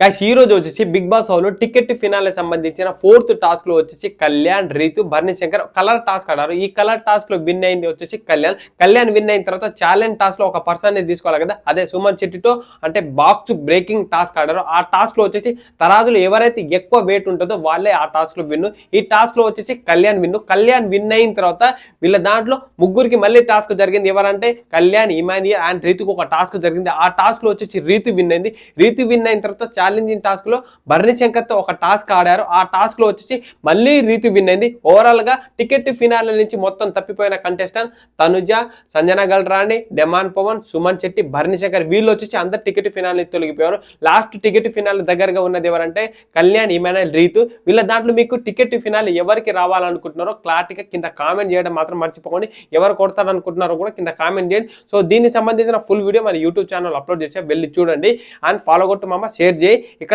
Guys ఈ రోజు వచ్చేసి బిగ్ బాస్ హౌస్ లో టికెట్ ఫినాలే సంబంధించిన 4th టాస్క్ లో వచ్చేసి కళ్యాణ్, రీతు, భరణి శంకర్ కలర్ టాస్క్ ఆడారు. ఈ కలర్ టాస్క్ లో విన్ అయింది వచ్చేసి కళ్యాణ్ విన్ అయిన తర్వాత ఛాలెంజ్ టాస్క్ లో ఒక పర్సన్ ని తీసుకోవాలి కదా, అదే సుమన్ శెట్టితో అంటే బాక్స్ బ్రేకింగ్ టాస్క్ ఆడారు. ఆ టాస్క్ లో వచ్చేసి తరాజులు ఎవరైతే ఎక్కువ వెయిట్ ఉంటుందో వాళ్ళే ఆ టాస్క్ లో విన్ను. ఈ టాస్క్ లో వచ్చేసి కళ్యాణ్ విన్ అయిన తర్వాత వీళ్ళ దాంట్లో ముగ్గురికి మళ్ళీ టాస్క్ జరిగింది. ఎవరంటే కళ్యాణ్, ఇమానియా అండ్ రీతుకు ఒక టాస్క్ జరిగింది. ఆ టాస్క్ లో వచ్చేసి రీతు విన్ అయింది. రీతు విన్ అయిన తర్వాత ఛాలెంజింగ్ టాస్క్ లో భరణి శంకర్ తో ఒక టాస్క్ ఆడారు. ఆ టాస్క్ లో వచ్చేసి మళ్ళీ రీతు విన్ అయింది. ఓవరాల్ గా టికెట్ ఫినాల నుంచి మొత్తం తప్పిపోయిన కంటెస్టెంట్ తనుజ, సంజన గల్రాణి, డెమాన్ పవన్, సుమన్ శెట్టి, భరణి శంకర్ వీళ్ళు వచ్చేసి అందరు టికెట్ ఫినాల్ నుంచి తొలగిపోయారు. లాస్ట్ టికెట్ ఫినాల్ దగ్గరగా ఉన్నది ఎవరంటే కళ్యాణ్, ఇమానుయల్, రీతు. వీళ్ళ దాంట్లో మీకు టికెట్ ఫినాల్ ఎవరికి రావాలనుకుంటున్నారో క్లారిటీగా కింద కామెంట్ చేయడం మాత్రం మర్చిపోకండి. ఎవరు కొడతారనుకుంటున్నారో కూడా కింద కామెంట్ చేయండి. సో దీనికి సంబంధించిన ఫుల్ వీడియో మన యూట్యూబ్ ఛానల్ అప్లోడ్ చేసే వెళ్ళి చూడండి. అండ్ ఫాలో కొట్టు మామ, షేర్ చేయి. ఇక్కడ